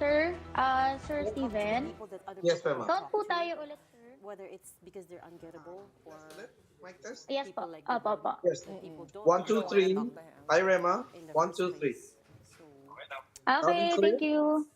sir, Sir Steven. Yes, ma'am. Count po tayo ulit, sir. Whether it's because they're ungettable or Mic test? Yes po. people like Opo, them opo. Yes. that people don't One, two, know why three. Hi, Rema. in the One, first two, three. place. So Loud and Okay, clear? thank you.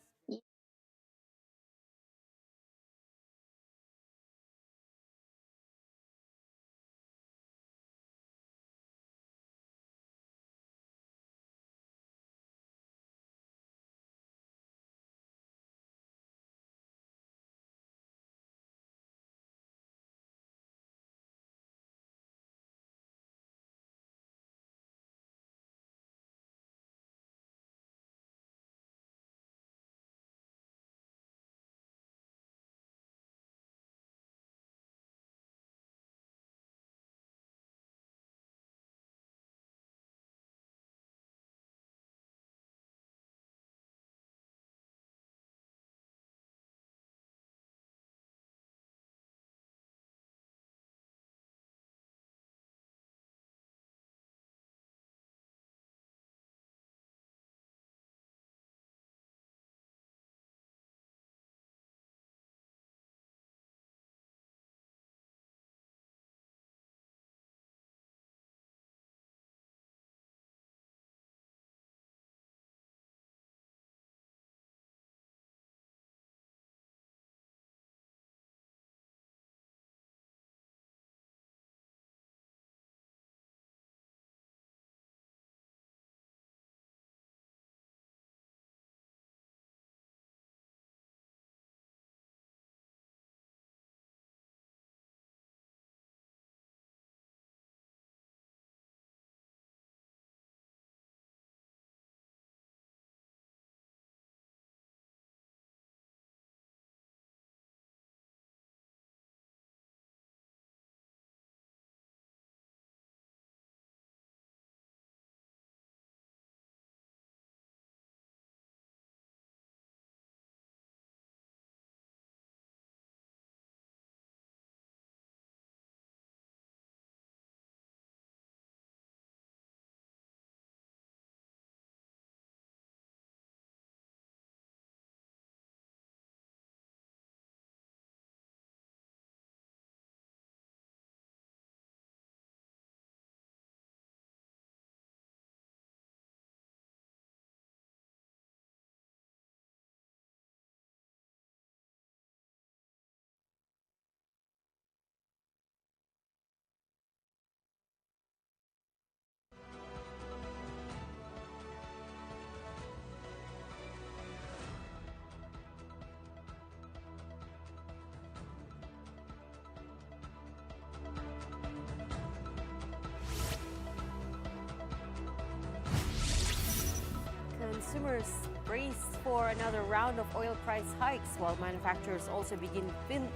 consumers brace for another round of oil price hikes, while manufacturers also begin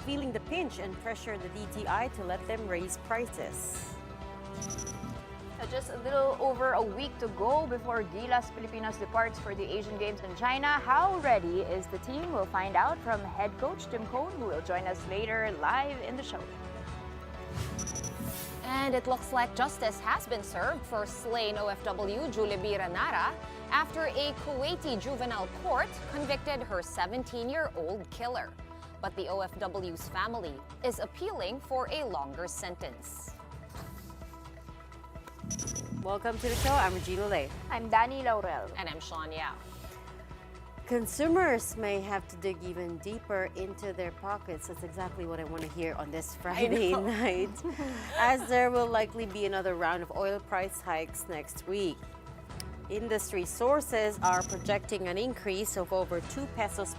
feeling the pinch and pressure the DTI to let them raise prices. Just a little over a week to go before Gilas Pilipinas departs for the Asian Games in China. How ready is the team? We'll find out from head coach Tim Cohn, who will join us later live in the show. And it looks like justice has been served for slain OFW Julie Ranara after a Kuwaiti juvenile court convicted her 17-year-old killer. But the OFW's family is appealing for a longer sentence. Welcome to the show. I'm Regina Lay. I'm Danny Laurel. And I'm Sean Yao. Consumers may have to dig even deeper into their pockets. That's exactly what I want to hear on this Friday night, as there will likely be another round of oil price hikes next week. Industry sources are projecting an increase of over 2 pesos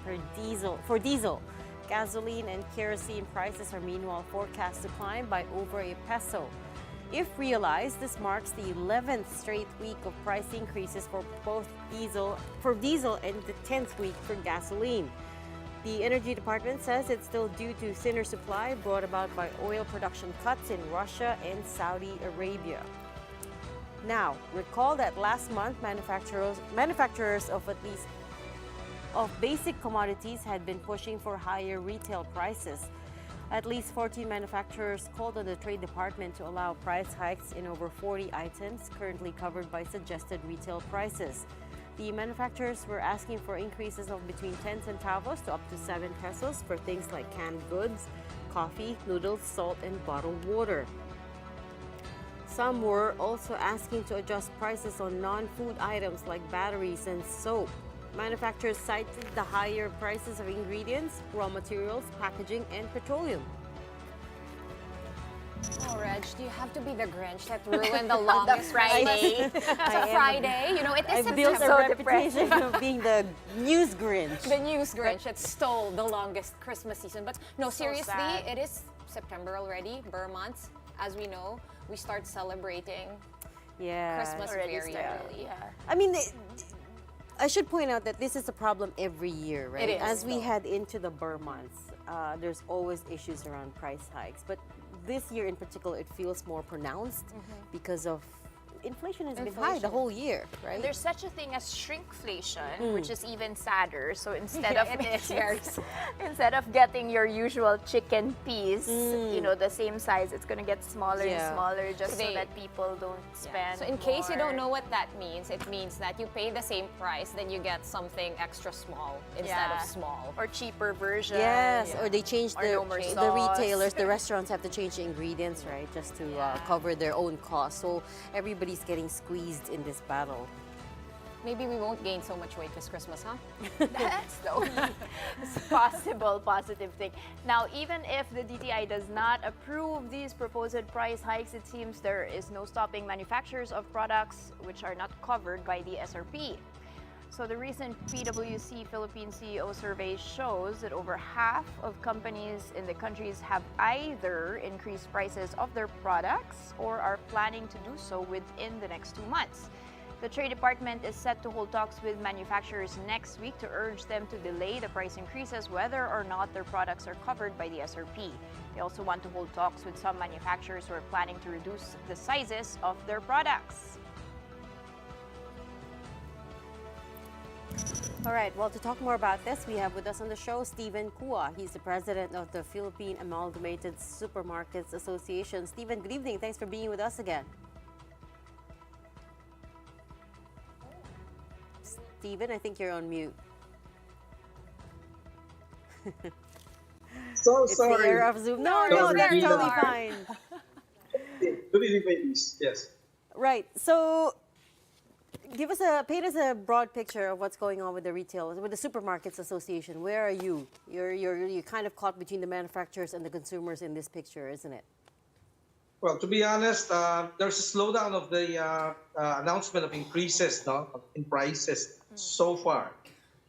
for diesel. Gasoline and kerosene prices are meanwhile forecast to climb by over a peso. If realized, this marks the 11th straight week of price increases for diesel and the 10th week for gasoline. The Energy Department says it's still due to thinner supply brought about by oil production cuts in Russia and Saudi Arabia. Now, recall that last month manufacturers of basic commodities had been pushing for higher retail prices. At least 14 manufacturers called on the Trade Department to allow price hikes in over 40 items currently covered by suggested retail prices. The manufacturers were asking for increases of between 10 centavos to up to 7 pesos for things like canned goods, coffee, noodles, salt, and bottled water. Some were also asking to adjust prices on non-food items like batteries and soap. Manufacturers cited the higher prices of ingredients, raw materials, packaging, and petroleum. Oh, Reg, do you have to be the Grinch that ruined the longest Friday. It's a Friday. You know, it is I built a September. reputation of being the news Grinch. The news Grinch that stole the longest Christmas season. But no, seriously, sad. it is September already, Burr months. As we know, we start celebrating Yeah. Christmas Already very started, early. yeah. I mean, I should point out that this is a problem every year, right? It is. As we head into the Burr months, there's always issues around price hikes. But this year in particular, it feels more pronounced because of inflation has been high the whole year, right? There's such a thing as shrinkflation, which is even sadder. So instead of instead of getting your usual chicken piece, you know, the same size, it's gonna get smaller and smaller just so They- that people don't spend. So in case you don't more. know what that means, it means that you pay the same price, then you get something extra small instead of small. or cheaper version. Yes, or they change Or the, no more the sauce. retailers, the restaurants have to change the ingredients, right? Just to cover their own costs. So everybody's getting squeezed in this battle. Maybe we won't gain so much weight this Christmas, huh? That's the only possible positive thing. Now, even if the DTI does not approve these proposed price hikes, it seems there is no stopping manufacturers of products which are not covered by the SRP. So the recent PwC Philippines CEO survey shows that over half of companies in the countries have either increased prices of their products or are planning to do so within the next 2 months. The Trade Department is set to hold talks with manufacturers next week to urge them to delay the price increases whether or not their products are covered by the SRP. They also want to hold talks with some manufacturers who are planning to reduce the sizes of their products. All right, well, to talk more about this, we have with us on the show Stephen Kua. He's the president of the Philippine Amalgamated Supermarkets Association. Stephen, good evening. Thanks for being with us again. Stephen, I think you're on mute. So It's the sorry. era of Zoom. No, No, no, that's there you totally are. fine. Good evening, ladies. Yes. Right. So, paint us a broad picture of what's going on with the retail, with the Supermarkets Association. Where are you? You're kind of caught between the manufacturers and the consumers in this picture, isn't it? Well, to be honest, there's a slowdown of the announcement of increases in prices so far.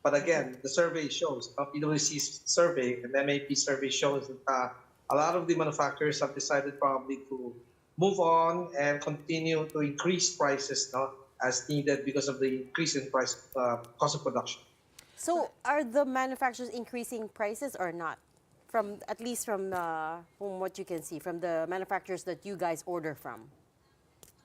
But again, the survey shows, PwC's survey and MAP survey shows that a lot of the manufacturers have decided probably to move on and continue to increase prices as needed because of the increase in price cost of production. So, are the manufacturers increasing prices or not? At least from what you can see, from the manufacturers that you guys order from?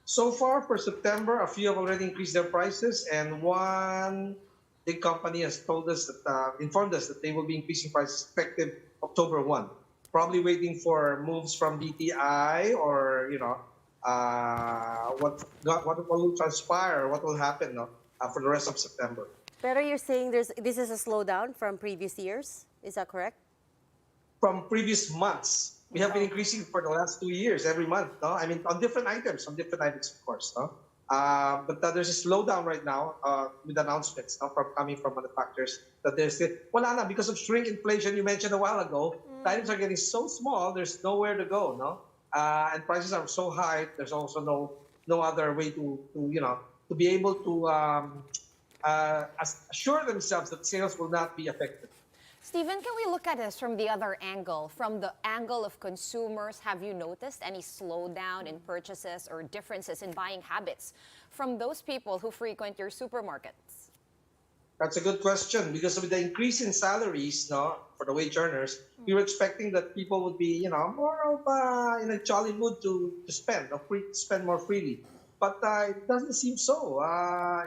So far for September, a few have already increased their prices, and one big company has told us that, informed us that they will be increasing prices effective October 1. Probably waiting for moves from DTI or what will transpire, what will happen for the rest of September. Pero you're saying this is a slowdown from previous years, is that correct? From previous months, we have been increasing for the last 2 years every month. I mean, on different items, of course. But there's a slowdown right now with announcements coming from manufacturers that there's wala na because of shrink inflation you mentioned a while ago. The items are getting so small, there's nowhere to go. And prices are so high. There's also no other way to be able to assure themselves that sales will not be affected. Stephen, can we look at this from the other angle? From the angle of consumers, have you noticed any slowdown in purchases or differences in buying habits from those people who frequent your supermarkets? That's a good question because with the increase in salaries for the wage earners, we were expecting that people would be more of in a jolly mood to spend, spend more freely. But it doesn't seem so.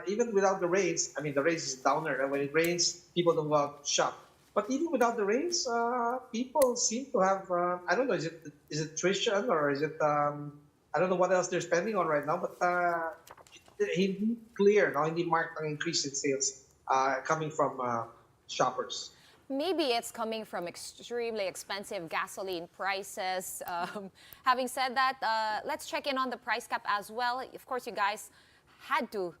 Even without the rains, I mean the rains is a downer. And when it rains, people don't go out to shop. But even without the rains, people seem to have, I don't know, is it tuition or is it, I don't know what else they're spending on right now, but hindi clear, no, hindi marked ang increase in sales coming from shoppers. Maybe it's coming from extremely expensive gasoline prices. Having said that, let's check in on the price cap as well. Of course, you guys had to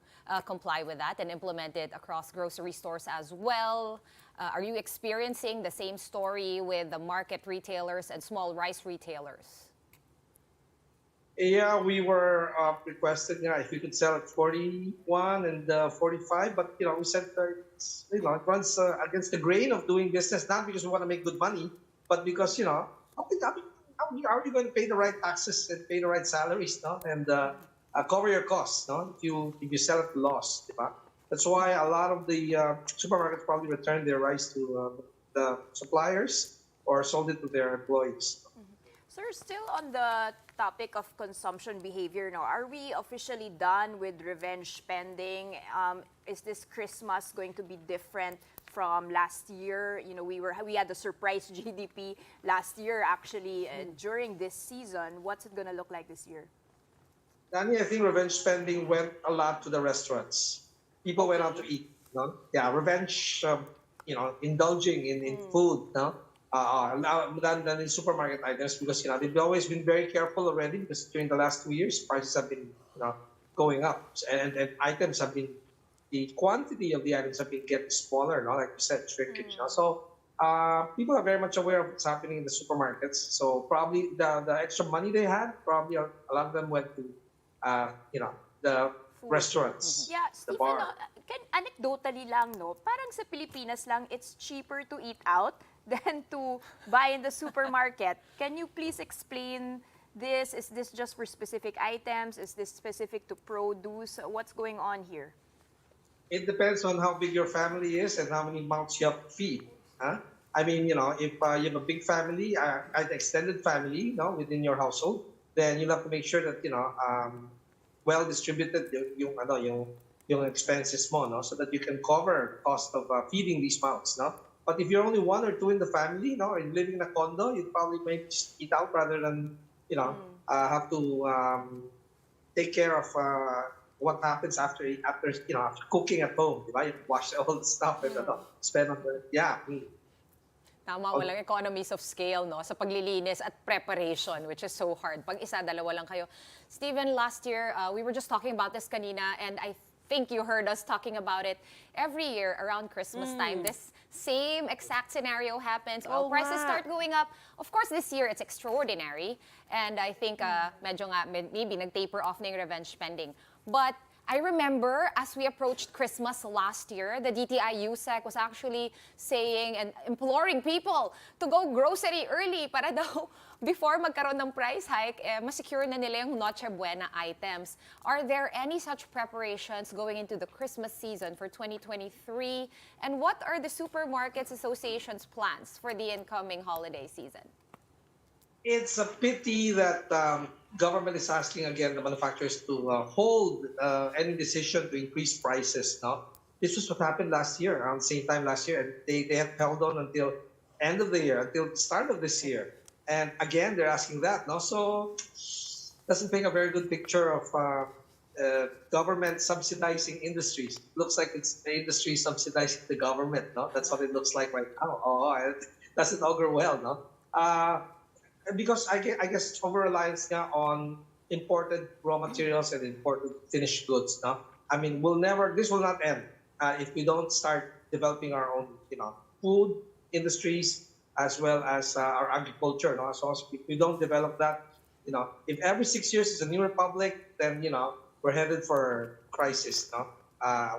comply with that and implement it across grocery stores as well. Are you experiencing the same story with the market retailers and small rice retailers? Yeah, we were requested, if we could sell at 41 and 45, but we said it runs against the grain of doing business, not because we want to make good money, but because how are you going to pay the right taxes and pay the right salaries, no? And cover your costs, no? If you sell at loss, diba? That's why a lot of the supermarkets probably returned their rice to the suppliers or sold it to their employees. Sir, still on the topic of consumption behavior now, are we officially done with revenge spending? Is this Christmas going to be different from last year? We had the surprise GDP last year actually during this season. What's it going to look like this year? Danny, I think revenge spending went a lot to the restaurants. People went out to eat, no? Yeah, revenge, indulging in food, no? Than in supermarket items because they've always been very careful already because during the last 2 years prices have been going up and items have been the quantity of the items have been getting smaller, like you said, shrinkage. So people are very much aware of what's happening in the supermarkets. So probably the extra money they had, probably a lot of them went to the restaurants, Yeah, the Stephen, bar. anecdotally lang, no? Parang sa Pilipinas lang, it's cheaper to eat out than to buy in the supermarket. Can you please explain this? Is this just for specific items? Is this specific to produce? What's going on here? It depends on how big your family is and how many mouths you have to feed. Huh? I mean, if you have a big family, an extended family, within your household, then you'll have to make sure that well distributed yung expenses mo, no, so that you can cover the cost of feeding these mouths, no. But if you're only one or two in the family, or living in a condo, you'd probably make just eat out rather than have to take care of what happens after cooking at home. Diba? You wash all the stuff and spend on the Tama, walang economies of scale, no, sa paglilinis at preparation, which is so hard. Pag isa, dalawa lang kayo. Steven, last year, we were just talking about this kanina, and I think you heard us talking about it. Every year, around Christmas time, this same exact scenario happens. Oil prices start going up. Of course, this year, it's extraordinary. And I think medyo nga, maybe nag-taper off na yung revenge spending. But I remember as we approached Christmas last year, the DTI USEC was actually saying and imploring people to go grocery early para daw before magkaroon ng price hike, masecure na nila yung Noche Buena items. Are there any such preparations going into the Christmas season for 2023? And what are the Supermarkets Association's plans for the incoming holiday season? It's a pity that government is asking again the manufacturers to hold any decision to increase prices. No, this was what happened last year, around the same time last year, and they have held on until end of the year, until the start of this year, and again they're asking that. No, so doesn't paint a very good picture of government subsidizing industries. Looks like it's the industry subsidizing the government. No, that's what it looks like right now. It doesn't augur well. No. Because I guess over-reliance on imported raw materials and imported finished goods. No? I mean, this will not end if we don't start developing our own, food industries as well as our agriculture. No? So if we don't develop that, if every 6 years is a new republic, then, we're headed for crisis, no?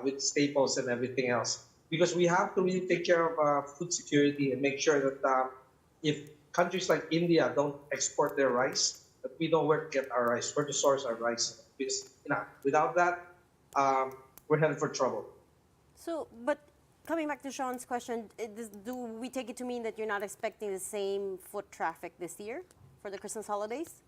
With staples and everything else. Because we have to really take care of food security and make sure that if countries like India don't export their rice, but we know where to get our rice, where to source our rice. Because without that, we're headed for trouble. So, but coming back to Sean's question, do we take it to mean that you're not expecting the same foot traffic this year for the Christmas holidays?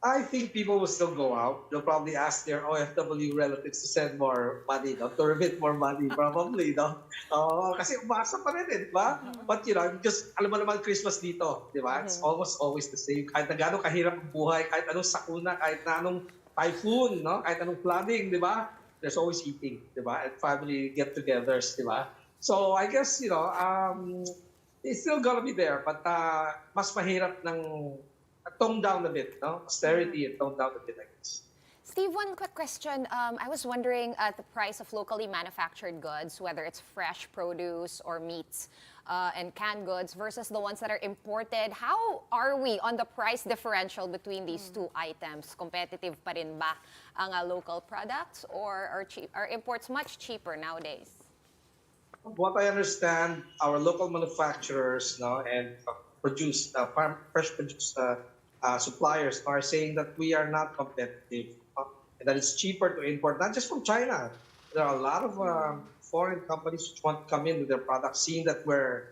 I think people will still go out. They'll probably ask their OFW relatives to send more money, to remit more money, probably, kasi umasa pa rin, di ba? But, just, alam mo naman, Christmas dito, di ba? It's almost always the same. Kahit na gano'ng kahirap ang buhay, kahit anong sakuna, kahit na anong typhoon, no? Kahit anong flooding, di ba? There's always eating, di ba? And family get-togethers, di ba? So I guess, it's still gonna be there, but mas mahirap ng tone down a bit, no? Austerity and tone down a bit, I guess. Steve, one quick question. I was wondering at the price of locally manufactured goods, whether it's fresh produce or meats and canned goods versus the ones that are imported. How are we on the price differential between these two items? Competitive pa rin ba ang local products or are imports much cheaper nowadays? What I understand, our local manufacturers, no, and fresh produce suppliers are saying that we are not competitive, and that it's cheaper to import, not just from China. There are a lot of foreign companies which want to come in with their products, seeing that we're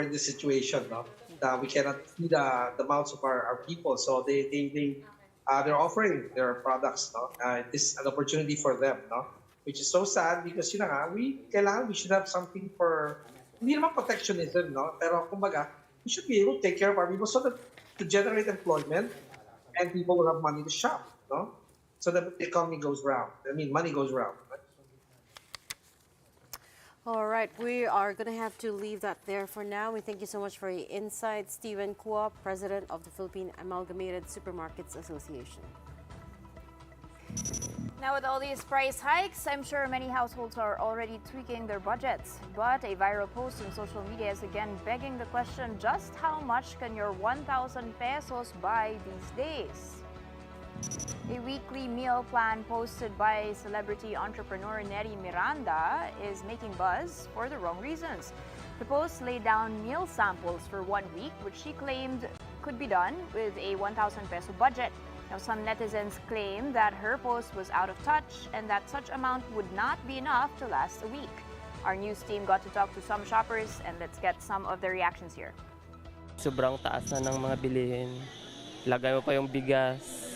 in this situation, no, that we cannot feed the mouths of our people. So they're offering their products, no. It is an opportunity for them, no, which is so sad because we should have something for hindi naman protectionism, no, pero kumbaga we should be able to take care of our people so that to generate employment and people will have money to shop, no, so that the economy goes round. I mean, money goes round. Right? All right, we are going to have to leave that there for now. We thank you so much for your insight. Stephen Kuo, President of the Philippine Amalgamated Supermarkets Association. Now, with all these price hikes, I'm sure many households are already tweaking their budgets. But a viral post on social media is again begging the question, just how much can your 1,000 pesos buy these days? A weekly meal plan posted by celebrity entrepreneur Neri Miranda is making buzz for the wrong reasons. The post laid down meal samples for 1 week, which she claimed could be done with a 1,000 peso budget. Now, some netizens claim that her post was out of touch and that such amount would not be enough to last a week. Our news team got to talk to some shoppers, and let's get some of their reactions here. Sobrang taas na ng mga bilihin. Lagay mo pa yung bigas.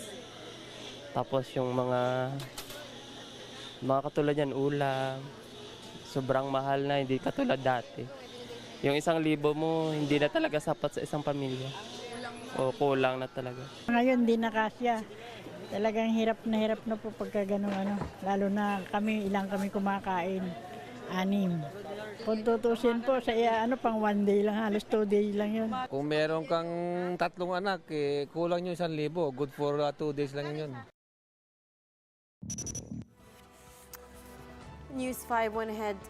Tapos yung mga katulad yan, ulam. Sobrang mahal na, hindi katulad dati. Yung 1,000 mo, hindi na talaga sapat sa isang pamilya. O kulang na talaga. Ngayon, hindi na kasya. Talagang hirap na po pagka gano'n. Lalo na ilang kami kumakain. 6. Kung tutusin po, sa pang 1 day lang, halos 2 days lang yun. Kung meron kang 3 anak, kulang yung 1,000. Good for 2 days lang yun. News 5 went ahead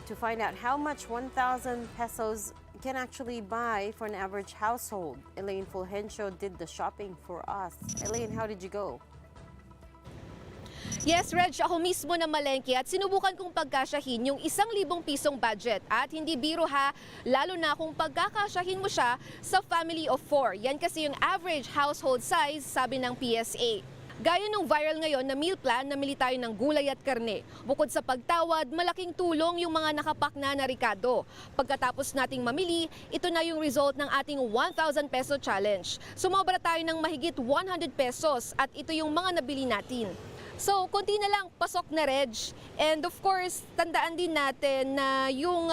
to find out how much 1,000 pesos can actually buy for an average household. Elaine Fulgencio did the shopping for us. Elaine, how did you go? Yes, Reg, ako mismo na malengke at sinubukan kong pagkasyahin yung 1,000 pisong budget. At hindi biro ha, lalo na kung pagkakasyahin mo siya sa family of 4. Yan kasi yung average household size, sabi ng PSA. Gaya nung viral ngayon na meal plan, namili tayo ng gulay at karne. Bukod sa pagtawad, malaking tulong yung mga nakapak na Ricardo. Pagkatapos nating mamili, ito na yung result ng ating 1,000 peso challenge. Sumobra tayo ng mahigit 100 pesos at ito yung mga nabili natin. So, konti na lang, pasok na, Reg. And of course, tandaan din natin na yung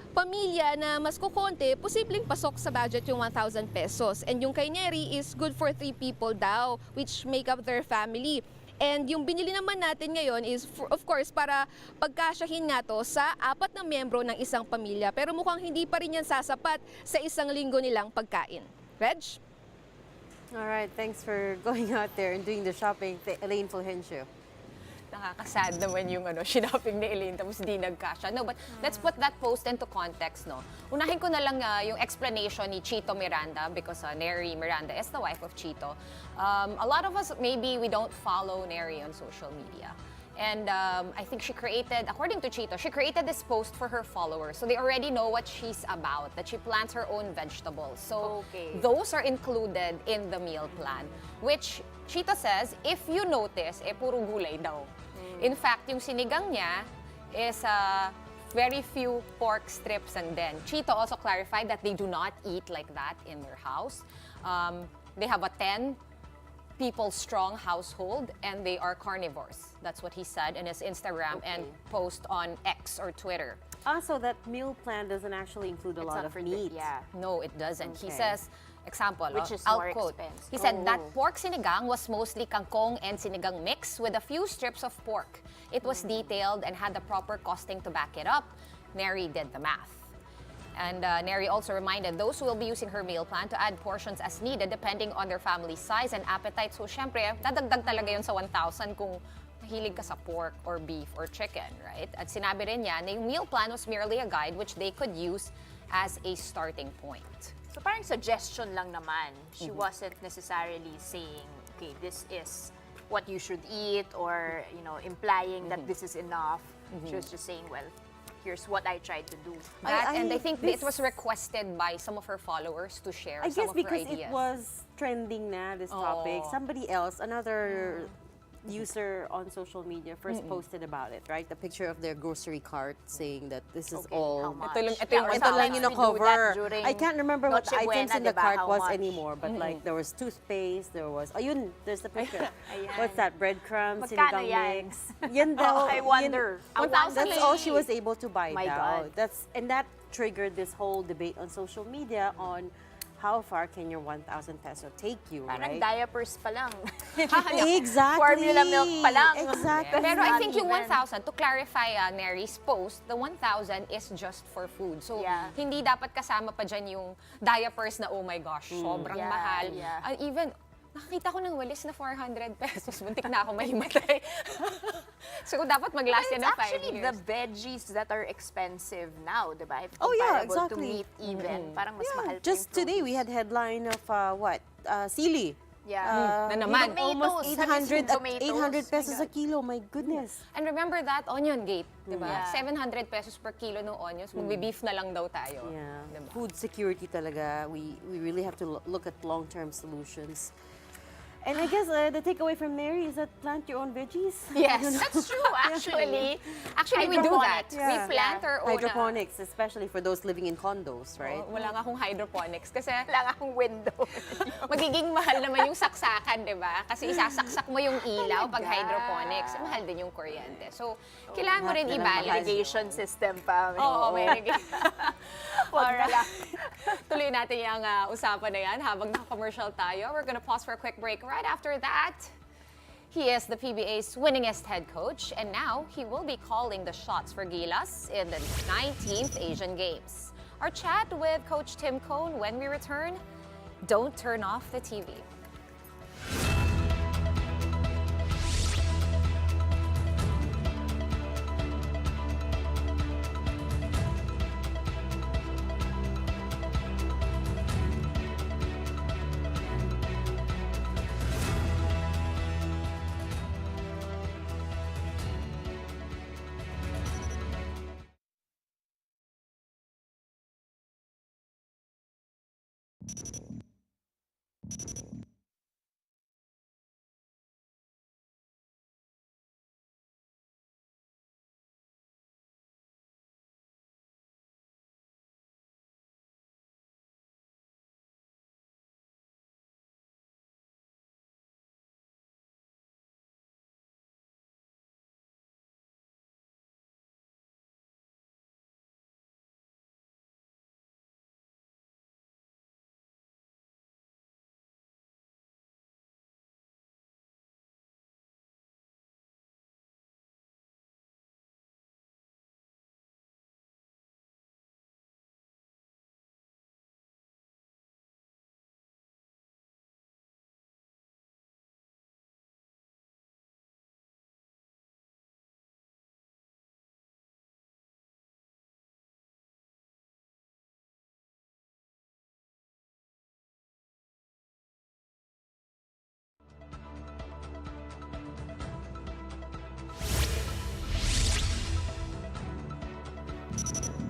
pamilya na mas kukonti, posibleng pasok sa budget yung 1,000 pesos. And yung kay Neri is good for 3 people daw, which make up their family. And yung binili naman natin ngayon is, of course, para pagkasyahin nga to sa 4 na miyembro ng isang pamilya. Pero mukhang hindi pa rin yan sasapat sa 1 linggo nilang pagkain. Reg? All right, thanks for going out there and doing the shopping, Elaine Fulgencio. Nakakasad naman yung shopping ni Elaine tapos di nagkasya. No, but let's put that post into context, no? Unahin ko na lang yung explanation ni Chito Miranda because Neri Miranda is the wife of Chito. A lot of us, maybe we don't follow Neri on social media. And I think she created, according to Chito, she created this post for her followers. So they already know what she's about, that she plants her own vegetables. So those are included in the meal plan, which Chito says, if you notice, puro gulay daw. In fact, yung sinigang niya is very few pork strips and then. Chito also clarified that they do not eat like that in their house. They have a 10-people strong household and they are carnivores. That's what he said in his Instagram and post on X or Twitter. Also, that meal plan doesn't actually include a lot of meat. Yeah, no, it doesn't. Okay. He says Example, Which is I'll more quote. expensive. He said that Oh. pork sinigang was mostly kangkong and sinigang mix with a few strips of pork. It was detailed and had the proper costing to back it up. Neri did the math. And Neri also reminded those who will be using her meal plan to add portions as needed depending on their family size and appetite. So, syempre, dadagdag talaga yun sa 1,000 kung mahilig ka sa pork or beef or chicken, right? At sinabi rin niya na yung meal plan was merely a guide which they could use as a starting point. So parang suggestion lang naman. She wasn't necessarily saying, okay, this is what you should eat or, implying that this is enough. She was just saying, well, here's what I tried to do. That, and I think it this- was requested by some of her followers to share I some guess of her because ideas. it was trending na, this topic. Oh. Somebody else, another user on social media first posted about it, right? The picture of their grocery cart saying that this is Okay, all. how much? Ito yung or Ito how lang much yung we do that cover. during I can't remember what Noche items Buena, in the diba? cart How was much? anymore, but like there was toothpaste, there was, ayun, there's the picture. Ayan. What's that? Breadcrumbs, Magkano sinigang yan? mix. Yan daw. I wonder. I wonder. That's all she was able to buy My daw. God. And that triggered this whole debate on social media on how far can your 1,000 peso take you, Parang right? diapers pa lang. Exactly. Formula milk pa lang. Exactly. Pero I not think yung even. 1,000, to clarify Neri's post, the 1,000 is just for food. So, Yeah. hindi dapat kasama pa dyan yung diapers na, oh my gosh, sobrang Yeah, mahal. yeah. Even, nakakita ko ng walis na 400 pesos. Muntik na ako mahimatay. So, dapat mag-last But yan it's ng 5 actually years. the veggies that are expensive now, diba? If Oh, yeah, comparable exactly. to meat even. Parang mas mahal pa Just yung today, we produce. had headline of what? Sili. Yeah. Na naman. Almost Tomatoes. Have you seen 800 tomatoes? pesos My a kilo. My goodness. And remember that onion gate, di ba? Yeah. 700 pesos per kilo ng onions. Magbe-beef na lang daw tayo. Yeah. Diba? Food security talaga. We really have to look at long-term solutions. And I guess the takeaway from Mary is that plant your own veggies. Yes, that's true, actually. Actually, we do that. Hydroponics. We Yeah. plant our own... Hydroponics, especially for those living in condos, right? Wala nga akong hydroponics kasi Lang akong window. magiging mahal naman yung saksakan, di ba? Kasi isasaksak mo yung ilaw pag hydroponics. Mahal din yung kuryente. So, kailangan mo rin lahat na lang i-balance. Irrigation system pa. Oo, may irrigation. Wag na lang. Tuloy natin yung usapan na yan habang naka-commercial tayo. We're gonna pause for a quick break. Right after that, he is the PBA's winningest head coach, and now he will be calling the shots for Gilas in the 19th Asian Games. Our chat with Coach Tim Cone when we return. Don't turn off the TV.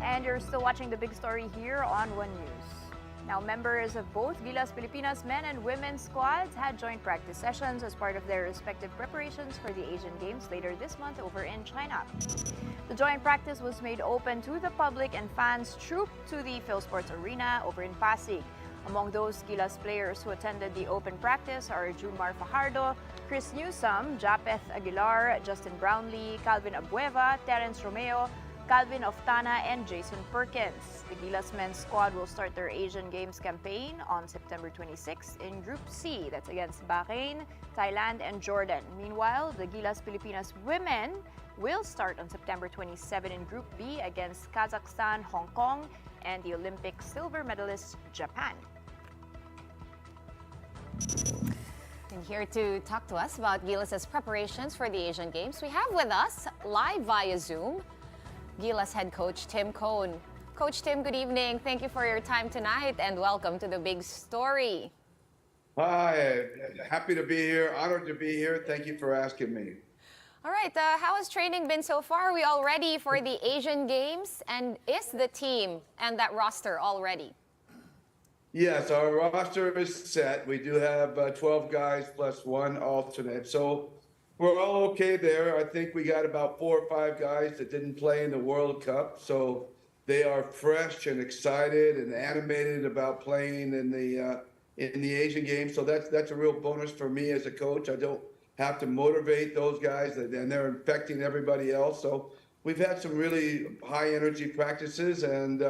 And you're still watching the big story here on One News. Now, members of both Gilas Pilipinas men and women's squads had joint practice sessions as part of their respective preparations for the Asian Games later this month over in China. The joint practice was made open to the public and fans trooped to the PhilSports Arena over in Pasig. Among those Gilas players who attended the open practice are Junmar Fajardo, Chris Newsome, Japeth Aguilar, Justin Brownlee, Calvin Abueva, Terence Romeo, Calvin Oftana, and Jason Perkins. The Gilas men's squad will start their Asian Games campaign on September 26 in Group C. That's against Bahrain, Thailand, and Jordan. Meanwhile, the Gilas Pilipinas women will start on September 27 in Group B against Kazakhstan, Hong Kong, and the Olympic silver medalist Japan. And here to talk to us about Gilas' preparations for the Asian Games, we have with us, live via Zoom, Gilas head coach Tim Cohn. Coach Tim, good evening. Thank you for your time tonight and welcome to the big story. Hi, happy to be here, honored to be here. Thank you for asking me. All right, how has training been so far? Are we all ready for the Asian Games? And is the team and that roster all ready? Yes, our roster is set. We do have 12 guys plus one alternate. So we're all okay there. I think we got about 4 or 5 guys that didn't play in the World Cup. So they are fresh and excited and animated about playing in the Asian Games. So that's a real bonus for me as a coach. I don't have to motivate those guys, and they're infecting everybody else. So we've had some really high energy practices, and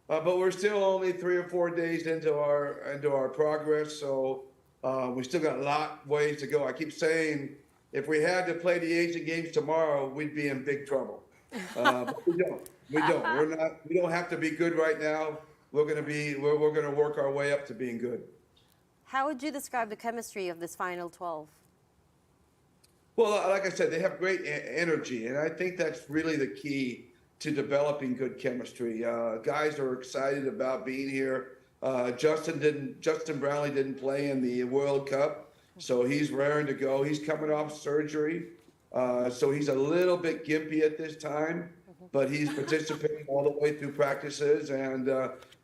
but we're still only 3 or 4 days into our progress. So we still got a lot ways to go. I keep saying if we had to play the Asian Games tomorrow, we'd be in big trouble. But we don't. We don't. We don't have to be good right now. We're gonna work our way up to being good. How would you describe the chemistry of this final 12? Well, like I said, they have great energy, and I think that's really the key to developing good chemistry. Guys are excited about being here. Justin Brownlee didn't play in the World Cup, so he's raring to go. He's coming off surgery, so he's a little bit gimpy at this time, but he's participating all the way through practices, and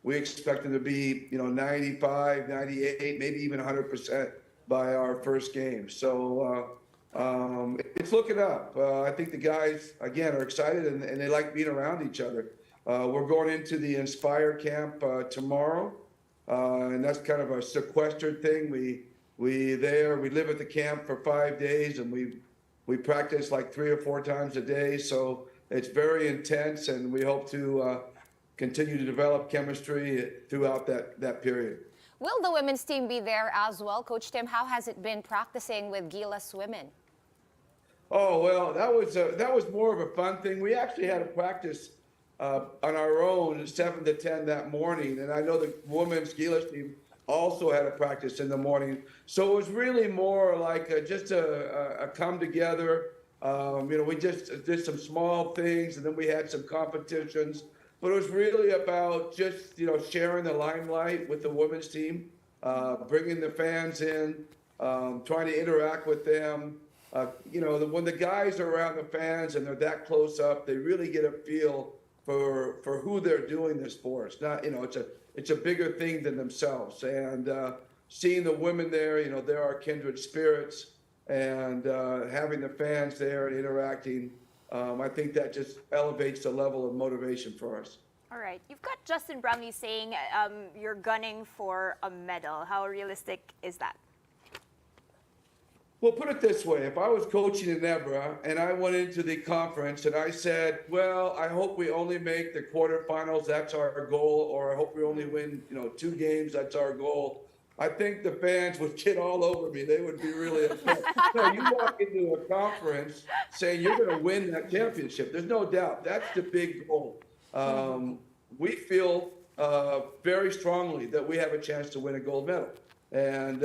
we expect him to be, 95, 98, maybe even 100% by our first game. So it's looking up. I think the guys, again, are excited and they like being around each other. We're going into the Inspire camp tomorrow, and that's kind of a sequestered thing. We live at the camp for 5 days, and we practice like 3 or 4 times a day. So it's very intense, and we hope to continue to develop chemistry throughout that period. Will the women's team be there as well? Coach Tim, how has it been practicing with Gilas women? Oh, well, that was more of a fun thing. We actually had a practice on our own 7 to 10 that morning, and I know the women's Gilas team also had a practice in the morning. So it was really more like just a come together. We just did some small things, and then we had some competitions. But it was really about just, sharing the limelight with the women's team, bringing the fans in, trying to interact with them. When the guys are around the fans and they're that close up, they really get a feel for who they're doing this for. It's not, it's a bigger thing than themselves. And seeing the women there, they're our kindred spirits, and having the fans there and interacting, I think that just elevates the level of motivation for us. All right. You've got Justin Brownlee saying you're gunning for a medal. How realistic is that? Well, put it this way. If I was coaching in Nebra and I went into the conference and I said, well, I hope we only make the quarterfinals, that's our goal, or I hope we only win, 2 games, that's our goal, I think the fans would get all over me. They would be really upset. No, you walk into a conference saying you're going to win that championship. There's no doubt. That's the big goal. We feel very strongly that we have a chance to win a gold medal. And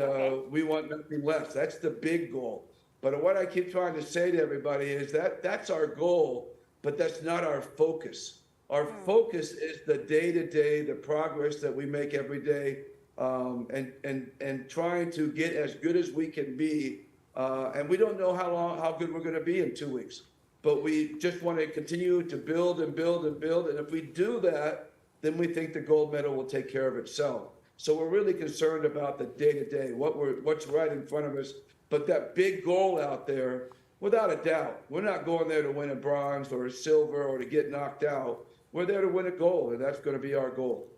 we want nothing less. That's the big goal. But what I keep trying to say to everybody is that's our goal, but that's not our focus. Our focus is the day-to-day, the progress that we make every day, and trying to get as good as we can be. And we don't know how good we're going to be in 2 weeks. But we just want to continue to build and build and build. And if we do that, then we think the gold medal will take care of itself. So we're really concerned about the day-to-day, what's right in front of us. But that big goal out there, without a doubt, we're not going there to win a bronze or a silver or to get knocked out. We're there to win a gold, and that's going to be our goal.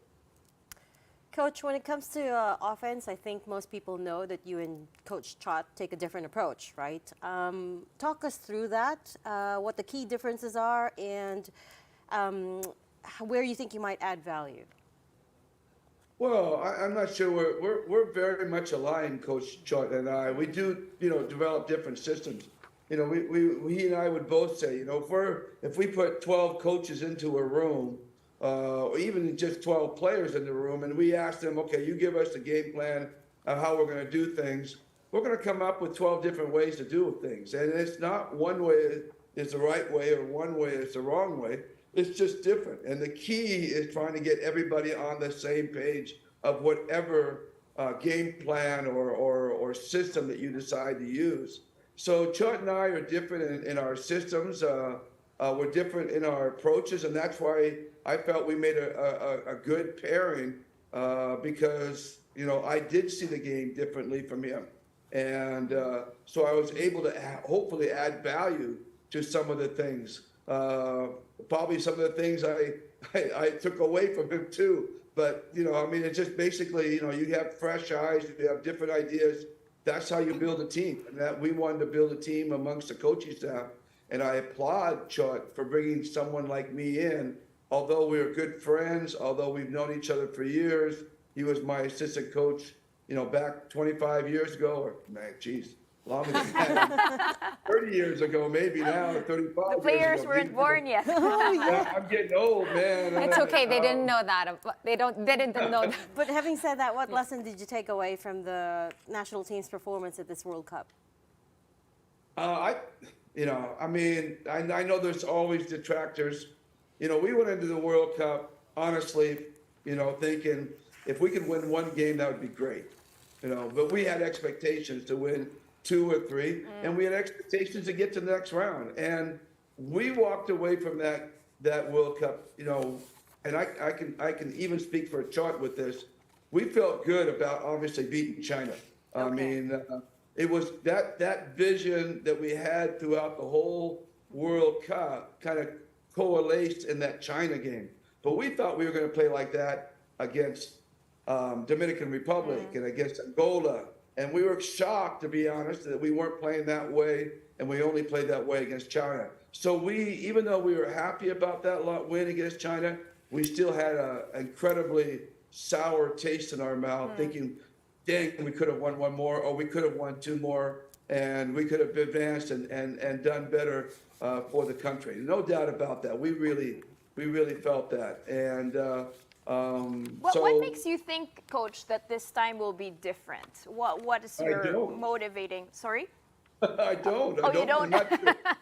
Coach, when it comes to offense, I think most people know that you and Coach Chot take a different approach, right? Talk us through that, what the key differences are, and where you think you might add value? Well, I'm not sure. We're very much aligned, Coach Chot and I. We do, develop different systems. He and I would both say, if we put 12 coaches into a room, or even just 12 players in the room, and we ask them, okay, you give us the game plan of how we're going to do things, we're going to come up with 12 different ways to do things. And it's not one way is the right way or one way is the wrong way. It's just different. And the key is trying to get everybody on the same page of whatever game plan or system that you decide to use. So Chut and I are different in our systems. We're different in our approaches. And that's why I felt we made a good pairing because, I did see the game differently from him. And so I was able to hopefully add value to some of the things. Probably some of the things I took away from him too. But, it's just basically, you have fresh eyes, you have different ideas. That's how you build a team. And that we wanted to build a team amongst the coaching staff. And I applaud Chut for bringing someone like me in. Although we are good friends, although we've known each other for years, he was my assistant coach, back 25 years ago, or longer than that. 30 years ago, maybe now, 35 The players years ago. weren't born yet. Yeah, I'm getting old, man. It's okay. They didn't know that. They didn't know that. But having said that, what lesson did you take away from the national team's performance at this World Cup? I know there's always detractors. We went into the World Cup, honestly, thinking if we could win one game, that would be great. But we had expectations to win 2 or 3, and we had expectations to get to the next round. And we walked away from that World Cup, and I can even speak for a Chart with this. We felt good about obviously beating China. Okay. I mean, it was that vision that we had throughout the whole World Cup kind of coalesced in that China game. But we thought we were going to play like that against Dominican Republic and against Angola. And we were shocked, to be honest, that we weren't playing that way, and we only played that way against China. So even though we were happy about that win against China, we still had an incredibly sour taste in our mouth, thinking, dang, we could have won one more, or we could have won 2 more, and we could have advanced and done better for the country. No doubt about that. We really felt that. And what makes you think, Coach, that this time will be different? What is your motivating? Sorry? I don't. You don't?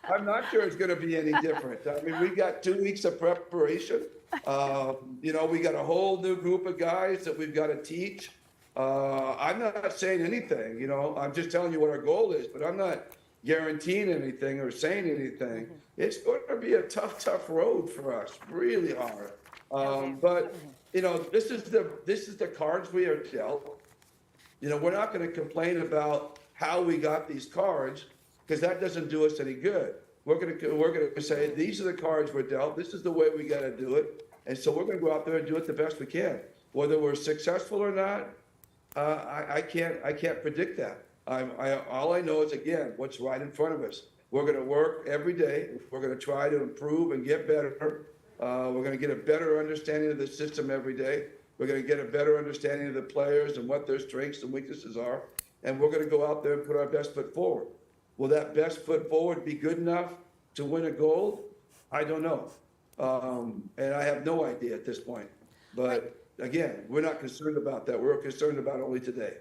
I'm not sure it's going to be any different. I mean, we got 2 weeks of preparation. We got a whole new group of guys that we've got to teach. I'm not saying anything, I'm just telling you what our goal is, but I'm not guaranteeing anything or saying anything. It's going to be a tough road for us, really hard. But this is the cards we are dealt. We're not going to complain about how we got these cards because that doesn't do us any good. We're going to say these are the cards we're dealt. This is the way we got to do it, and so we're going to go out there and do it the best we can. Whether we're successful or not, I can't predict that. All I know is, again, what's right in front of us. We're going to work every day. We're going to try to improve and get better. We're going to get a better understanding of the system every day. We're going to get a better understanding of the players and what their strengths and weaknesses are. And we're going to go out there and put our best foot forward. Will that best foot forward be good enough to win a gold? I don't know. And I have no idea at this point. But again, we're not concerned about that. We're concerned about only today.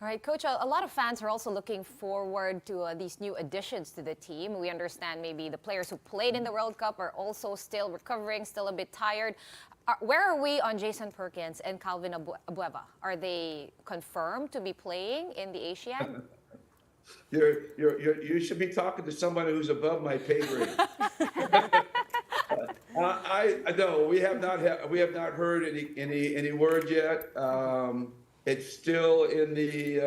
All right, Coach, a lot of fans are also looking forward to these new additions to the team. We understand maybe the players who played in the World Cup are also still recovering, still a bit tired. Where are we on Jason Perkins and Calvin Abueva? Are they confirmed to be playing in the Asiad? You should be talking to somebody who's above my pay grade. No, we have not heard any word yet. It's still in the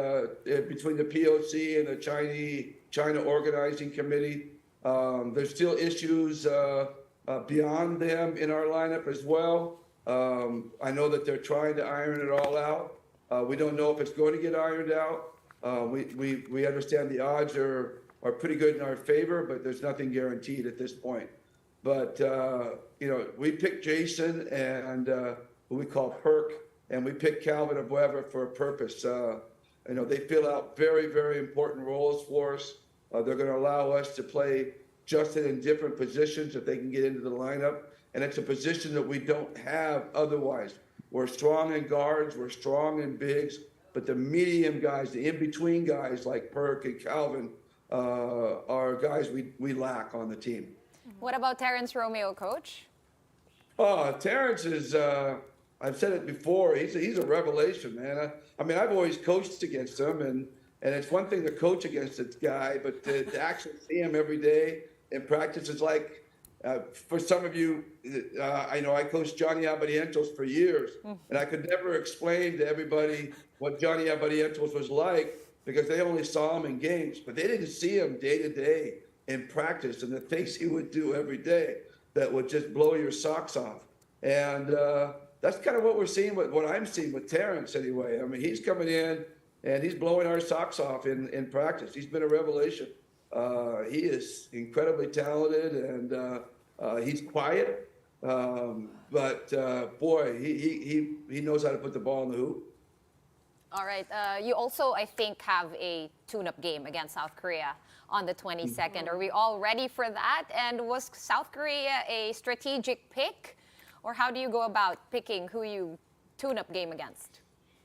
between the POC and the China Organizing Committee. There's still issues beyond them in our lineup as well. I know that they're trying to iron it all out. We don't know if it's going to get ironed out. We understand the odds are pretty good in our favor, but there's nothing guaranteed at this point. But, we picked Jason and who we call Perk, and we picked Calvin and Weber for a purpose. They fill out very, very important roles for us. They're going to allow us to play Justin in different positions if they can get into the lineup. And it's a position that we don't have otherwise. We're strong in guards, we're strong in bigs, but the medium guys, the in-between guys like Perk and Calvin are guys we lack on the team. What about Terrence Romeo, Coach? Oh, Terrence is, I've said it before, he's a revelation, man. I've always coached against him, and it's one thing to coach against this guy, but to actually see him every day in practice is like, for some of you, I know I coached Johnny Abadientos for years, and I could never explain to everybody what Johnny Abadientos was like because they only saw him in games, but they didn't see him day to day in practice and the things he would do every day that would just blow your socks off. And that's kind of what we're seeing with what I'm seeing with Terrence anyway. I mean, he's coming in and he's blowing our socks off in practice. He's been a revelation. He is incredibly talented and he's quiet, but boy, he knows how to put the ball in the hoop. All right. You also, I think, have a tune-up game against South Korea on the 22nd. Are we all ready for that? And was South Korea a strategic pick? Or how do you go about picking who you tune-up game against?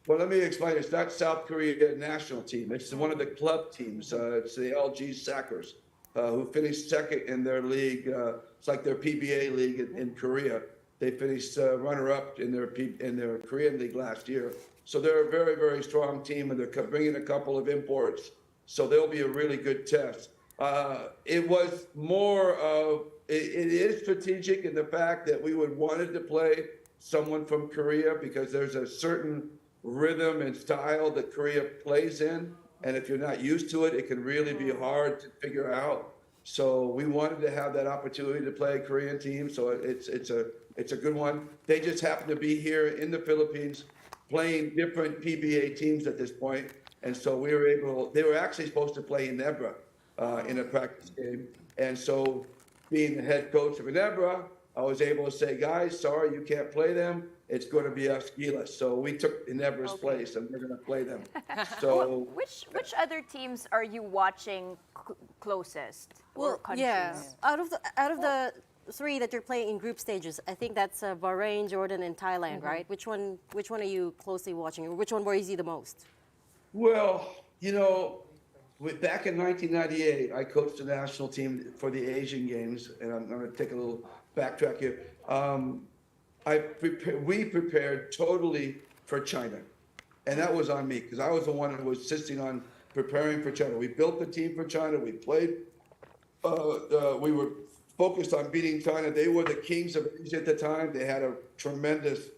Well, let me explain. It's not South Korea national team. It's one of the club teams. It's the LG Sackers, who finished second in their league. It's like their PBA league in Korea. They finished runner-up in their Korean league last year. So they're a very, very strong team, and they're bringing a couple of imports. So they'll be a really good test. It was more of, it is strategic in the fact that we would wanted to play someone from Korea because there's a certain rhythm and style that Korea plays in. And if you're not used to it, it can really be hard to figure out. So we wanted to have that opportunity to play a Korean team. So it's a good one. They just happen to be here in the Philippines playing different PBA teams at this point. And so they were actually supposed to play in Nebra in a practice game. And so being the head coach of Nebra, I was able to say, guys, sorry, you can't play them. It's going to be us, Gilas. So we took Nebra's place, and we're going to play them. So Which other teams are you watching closest? Or countries? Yeah, out of the three that you're playing in group stages, I think that's Bahrain, Jordan, and Thailand, right? Which one are you closely watching, or which one worries you the most? Well, back in 1998, I coached the national team for the Asian Games, and I'm going to take a little backtrack here. We prepared totally for China, and that was on me because I was the one who was insisting on preparing for China. We built the team for China. We played. We were focused on beating China. They were the kings of Asia at the time. They had a tremendous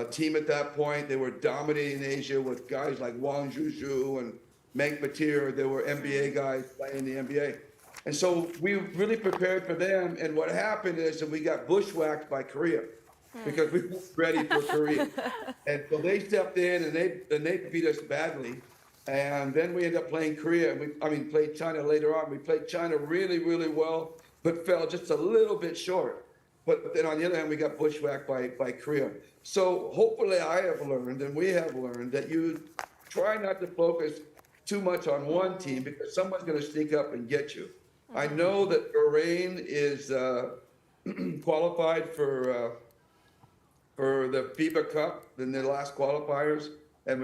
team at that point. They were dominating Asia with guys like Wang Zhuzhu and Meng Patir. They were NBA guys playing the NBA. And so we really prepared for them. And what happened is that we got bushwhacked by Korea because we weren't ready for Korea. And so they stepped in and they beat us badly. And then we ended up playing Korea. Played China later on. We played China really, really well, but fell just a little bit short. But then on the other hand, we got bushwhacked by Korea. So hopefully I have learned, and we have learned, that you try not to focus too much on one team because someone's going to sneak up and get you. I know that Bahrain is qualified for the FIBA Cup in their last qualifiers and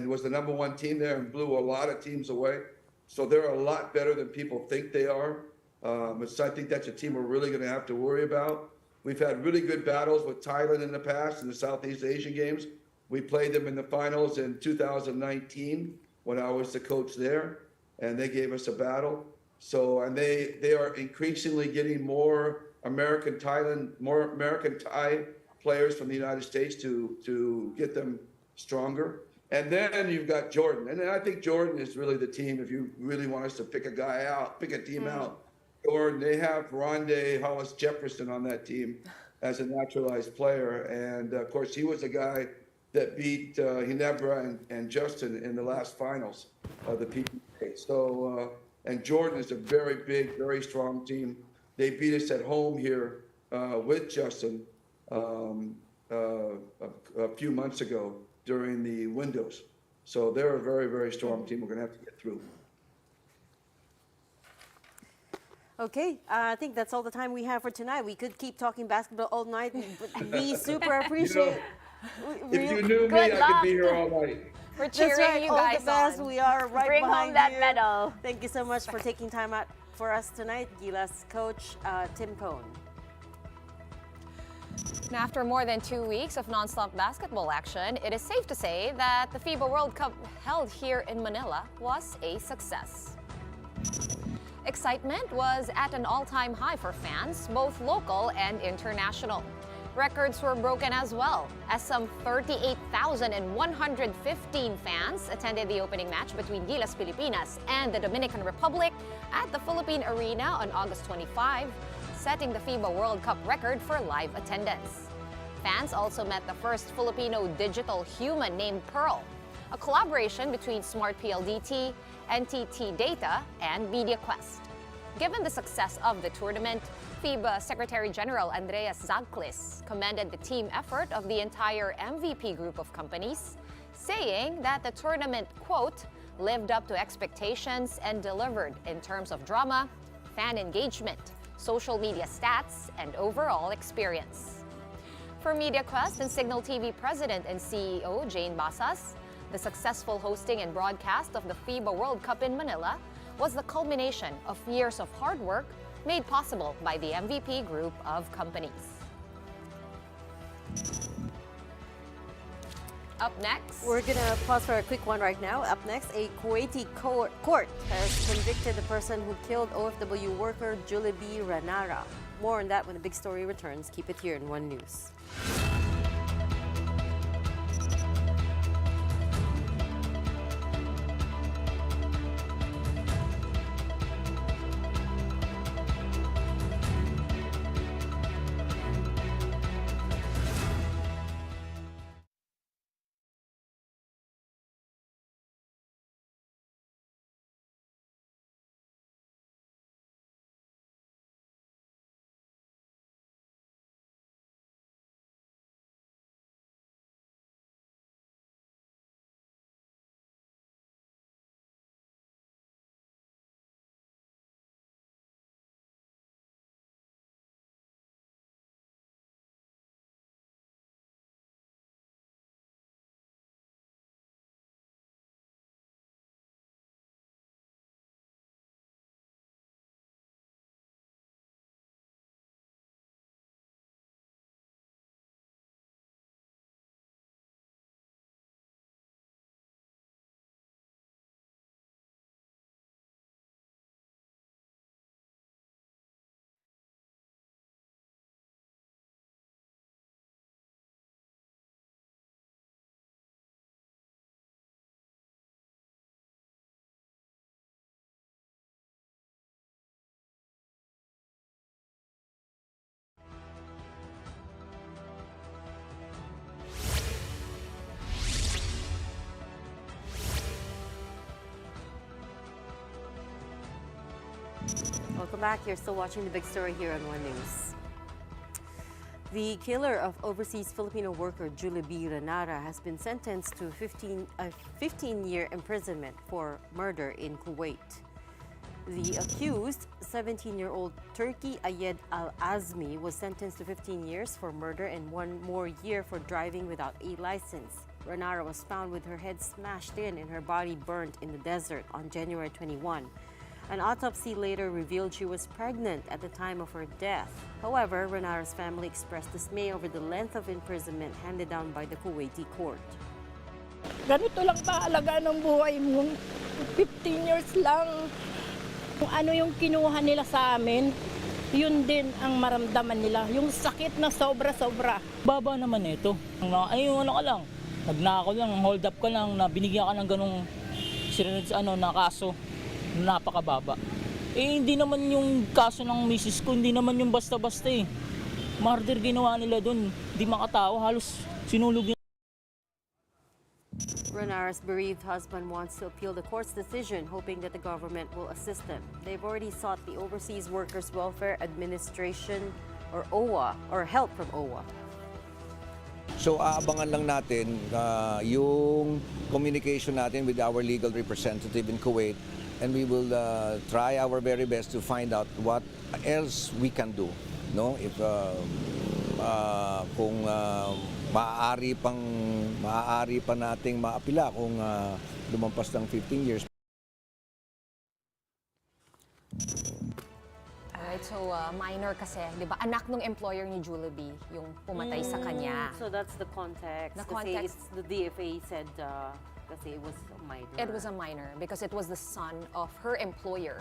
was the number one team there and blew a lot of teams away. So they're a lot better than people think they are. So I think that's a team we're really going to have to worry about. We've had really good battles with Thailand in the past in the Southeast Asian Games. We played them in the finals in 2019 when I was the coach there, and they gave us a battle. So, and they are increasingly getting more American Thai players from the United States to get them stronger. And then you've got Jordan. And then I think Jordan is really the team. If you really want us to pick a team out, Jordan, they have Rondé Hollis Jefferson on that team as a naturalized player. And of course, he was the guy that beat Ginebra and Justin in the last finals of the PBA. So, and Jordan is a very big, very strong team. they beat us at home here with Justin a few months ago during the windows. So they're a very, very strong team. We're going to have to get through. Okay, I think that's all the time we have for tonight. We could keep talking basketball all night, but we super appreciate. If you knew me, I could be here all night. We're That's cheering right, you all guys the best. on. We are right Bring behind home that you. medal. Thank you so much for taking time out for us tonight, Gilas coach Tim Cohn. And after more than 2 weeks of non-stop basketball action, it is safe to say that the FIBA World Cup held here in Manila was a success. Excitement was at an all-time high for fans, both local and international. Records were broken as well, as some 38,115 fans attended the opening match between Gilas Pilipinas and the Dominican Republic at the Philippine Arena on August 25, setting the FIBA World Cup record for live attendance. Fans also met the first Filipino digital human named Pearl, a collaboration between Smart PLDT, NTT Data, and MediaQuest. Given the success of the tournament, FIBA Secretary General Andreas Zagklis commended the team effort of the entire MVP group of companies, saying that the tournament, quote, lived up to expectations and delivered in terms of drama, fan engagement, social media stats, and overall experience. For MediaQuest and Signal TV President and CEO Jane Basas, the successful hosting and broadcast of the FIBA World Cup in Manila was the culmination of years of hard work made possible by the MVP group of companies. Up next, We're going to pause for a quick one right now. Up next, a Kuwaiti court has convicted the person who killed OFW worker Gilas Ranara. More on that when the big story returns. Keep it here in One News. Welcome back. You're still watching the big story here on One News. The killer of overseas Filipino worker Gilas Ranara has been sentenced to a 15-year imprisonment for murder in Kuwait. The accused, 17-year-old Turki Ayed Al-Azmi, was sentenced to 15 years for murder and 1 more year for driving without a license. Ranara was found with her head smashed in and her body burnt in the desert on January 21. An autopsy later revealed she was pregnant at the time of her death. However, Ranara's family expressed dismay over the length of imprisonment handed down by the Kuwaiti court. Ganito lang ba alagaan ng buhay mo? 15 years lang. Kung ano yung kinuha nila sa amin, yun din ang maramdaman nila. Yung sakit na sobra-sobra. Baba naman ito. Ay, ano ka lang. Nagnako lang, hold up ka lang, na binigyan ka ng ganong na kaso. Napakababa. Hindi naman yung kaso ng misis ko, hindi naman yung basta-basta eh. Murder ginawa nila doon. Di makatao, halos sinulog yun. Ranara's bereaved husband wants to appeal the court's decision, hoping that the government will assist them. They've already sought the Overseas Workers Welfare Administration or OWA, or help from OWA. So aabangan lang natin yung communication natin with our legal representative in Kuwait, and we will try our very best to find out what else we can do, no? If kung maaari pa nating maapila kung lumampas ng 15 years. Alright, so minor kasi, di ba? Anak ng employer ni Jollibee yung pumatay sa kanya. So that's the context. The Kasi context. the DFA said kasi it was a minor. It was a minor because it was the son of her employer.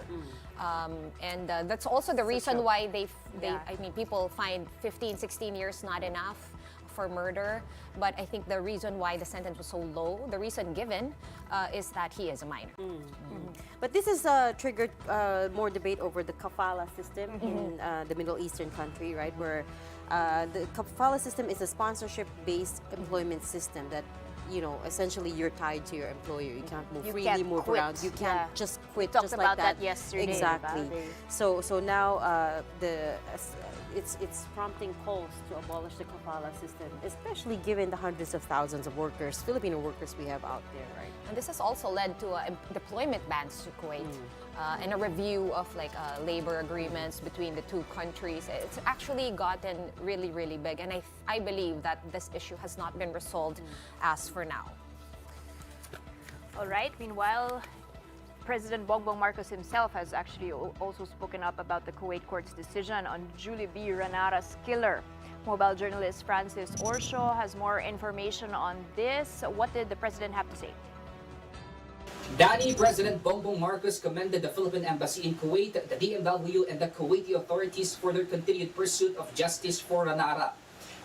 And that's also the reason why I mean, people find 15, 16 years not enough for murder. But I think the reason why the sentence was so low, the reason given, is that he is a minor. But this has triggered more debate over the kafala system in the Middle Eastern country, right? Where the kafala system is a sponsorship-based employment system that, you know, essentially you're tied to your employer. You can't move freely, can't move quit. around. You can't just quit Talked just about like that. that yesterday, Exactly. diba? So now it's prompting calls to abolish the kafala system, especially given the hundreds of thousands of workers, Filipino workers we have out there, right? And this has also led to deployment bans to Kuwait and a review of labor agreements between the two countries. It's actually gotten really, really big, and I believe that this issue has not been resolved as for now. All right. Meanwhile, President Bongbong Marcos himself has actually also spoken up about the Kuwait court's decision on Jollibee Ranara's killer. Mobile journalist Francis Orsho has more information on this. What did the president have to say? Danny, President Bongbong Marcos commended the Philippine Embassy in Kuwait, the DMW, and the Kuwaiti authorities for their continued pursuit of justice for Ranara.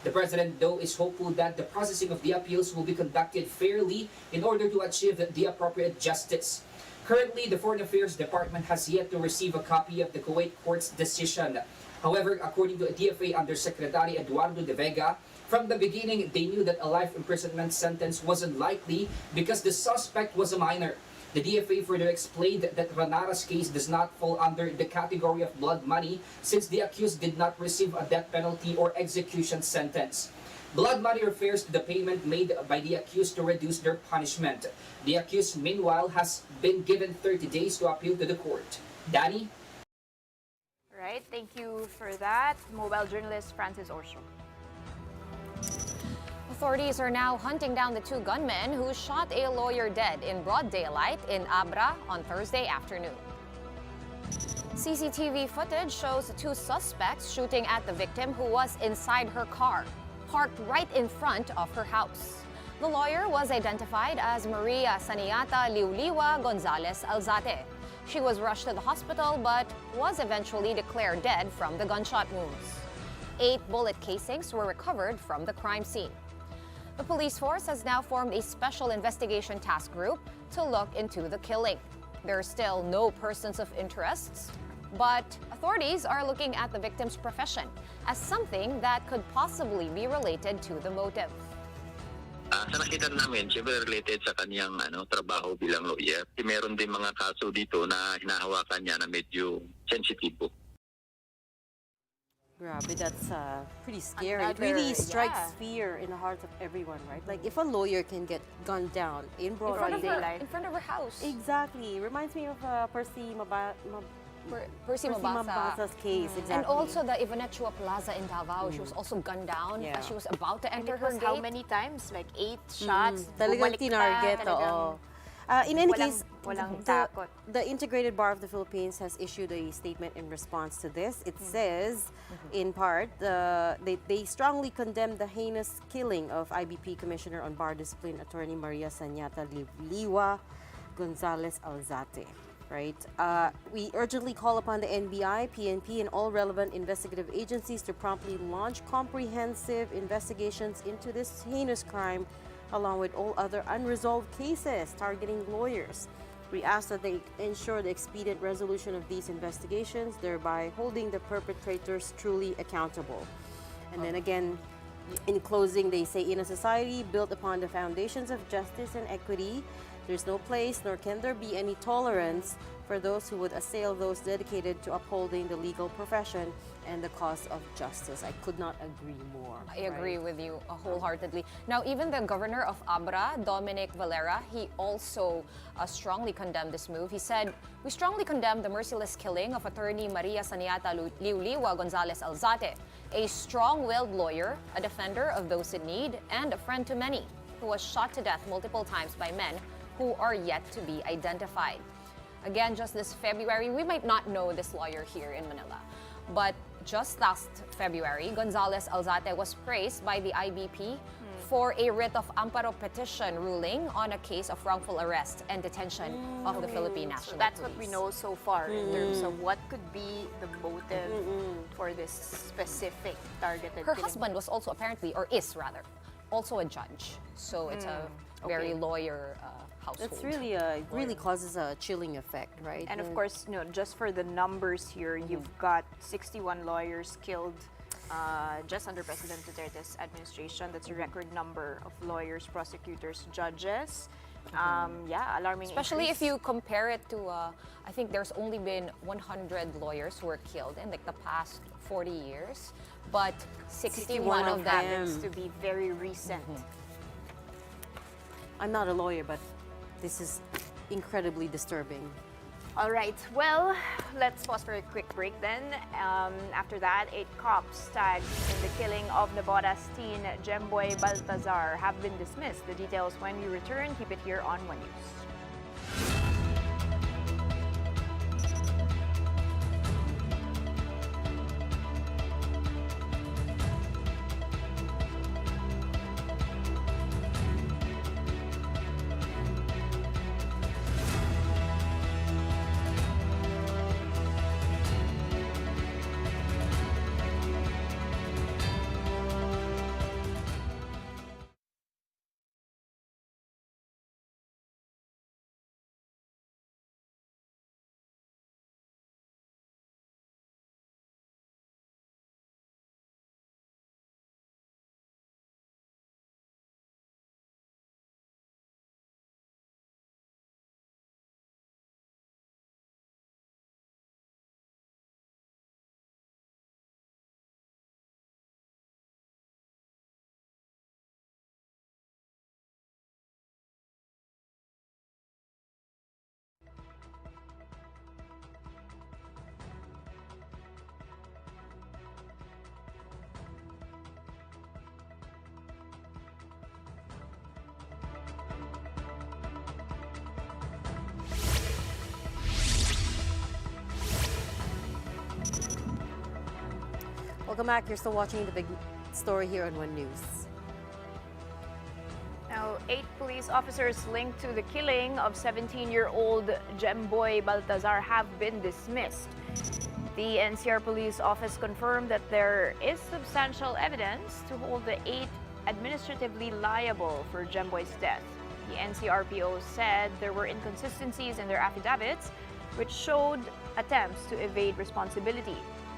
The president, though, is hopeful that the processing of the appeals will be conducted fairly in order to achieve the appropriate justice. Currently, the Foreign Affairs Department has yet to receive a copy of the Kuwait court's decision. However, according to a DFA Undersecretary Eduardo de Vega, from the beginning, they knew that a life imprisonment sentence wasn't likely because the suspect was a minor. The DFA further explained that Ranara's case does not fall under the category of blood money since the accused did not receive a death penalty or execution sentence. Blood money refers to the payment made by the accused to reduce their punishment. The accused, meanwhile, has been given 30 days to appeal to the court. Danny? All right. Thank you for that. Mobile journalist Francis Orsho. Authorities are now hunting down the two gunmen who shot a lawyer dead in broad daylight in Abra on Thursday afternoon. CCTV footage shows the two suspects shooting at the victim who was inside her car, parked right in front of her house. The lawyer was identified as Maria Saniata Liuliwa Gonzalez Alzate. She was rushed to the hospital but was eventually declared dead from the gunshot wounds. 8 bullet casings were recovered from the crime scene. The police force has now formed a special investigation task group to look into the killing. There are still no persons of interest, but authorities are looking at the victim's profession as something that could possibly be related to the motive. Sa nakita namin, siyempre related sa kaniyang trabaho bilang lawyer. Meron din mga kaso dito na hinahawakan niya na medyo sensitive. Grabe, that's pretty scary. It really strikes fear in the hearts of everyone, right? Like if a lawyer can get gunned down in broad daylight. In front of her house. Exactly. Reminds me of Percy Mabasa's case. Exactly. And also the Ivanechua Plaza in Davao. She was also gunned down as she was about to enter her gate. How many times? Like 8 shots? Talagang tinarget, oo. In any case, takot. The Integrated Bar of the Philippines has issued a statement in response to this. It says, in part, they strongly condemn the heinous killing of IBP Commissioner on Bar Discipline Attorney Maria Saniata Liuliwa Gonzalez Alzate. Right? We urgently call upon the NBI, PNP, and all relevant investigative agencies to promptly launch comprehensive investigations into this heinous crime, along with all other unresolved cases targeting lawyers. We ask that they ensure the expedient resolution of these investigations, thereby holding the perpetrators truly accountable. And then again, In closing, they say in a society built upon the foundations of justice and equity, there's no place nor can there be any tolerance for those who would assail those dedicated to upholding the legal profession and the cause of justice. I could not agree more. I agree with you wholeheartedly. Now, even the governor of Abra, Dominic Valera, he also strongly condemned this move. He said, "We strongly condemn the merciless killing of attorney Maria Saniata Liuliwa Gonzalez Alzate, a strong-willed lawyer, a defender of those in need, and a friend to many, who was shot to death multiple times by men who are yet to be identified." Again, just this February, we might not know this lawyer here in Manila, but just last February, Gonzalez Alzate was praised by the IBP for a writ of amparo petition ruling on a case of wrongful arrest and detention of the Philippine National So that's Police. what we know so far in terms of what could be the motive for this specific targeted Her killing. husband was also apparently, or is rather, also a judge. So it's a very lawyer household. It's really, it really causes a chilling effect, right? And of course, just for the numbers here, you've got 61 lawyers killed just under President Duterte's administration. That's a record number of lawyers, prosecutors, judges. Alarming. Especially if increase. you compare it to, I think there's only been 100 lawyers who were killed in like the past 40 years, but 61 of them. happens to be very recent. I'm not a lawyer, but this is incredibly disturbing. All right, well, let's pause for a quick break then. After that, 8 cops tagged in the killing of Nevada's teen Gemboy Baltazar have been dismissed. The details when we return. Keep it here on One News. Welcome back. You're still watching the big story here on One News. Now, 8 police officers linked to the killing of 17-year-old Gemboy Baltazar have been dismissed. The NCR Police Office confirmed that there is substantial evidence to hold the 8 administratively liable for Gemboy's death. The NCRPO said there were inconsistencies in their affidavits, which showed attempts to evade responsibility.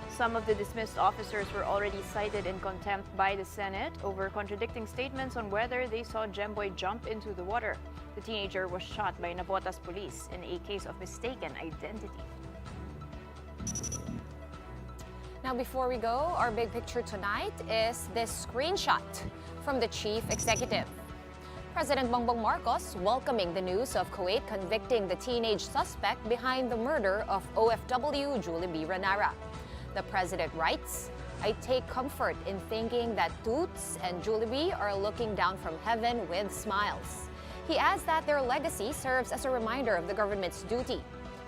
Some of the dismissed officers were already cited in contempt by the Senate over contradicting statements on whether they saw Gemboy jump into the water. The teenager was shot by Navotas police in a case of mistaken identity. Now, before we go, our big picture tonight is this screenshot from the chief executive. President Bongbong Marcos welcoming the news of Kuwait convicting the teenage suspect behind the murder of OFW Julie B. Ranara. The president writes, "I take comfort in thinking that Toots and Julie B are looking down from heaven with smiles." He adds that their legacy serves as a reminder of the government's duty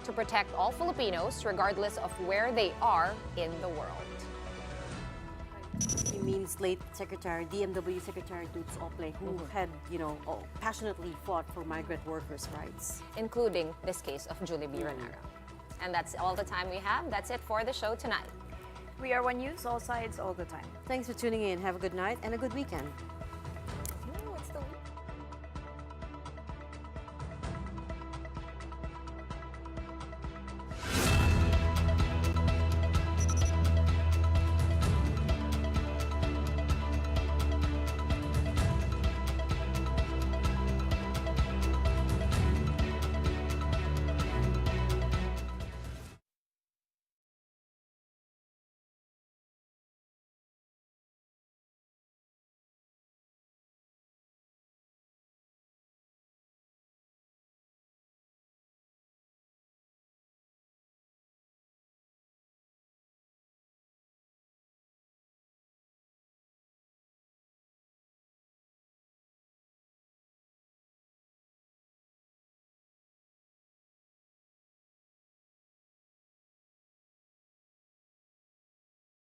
to protect all Filipinos regardless of where they are in the world. He means late Secretary, DMW Secretary Toots Ople, who had, passionately fought for migrant workers' rights. Including this case of Julie B. Ranara. And that's all the time we have. That's it for the show tonight. We are One News, all sides, all the time. Thanks for tuning in. Have a good night and a good weekend.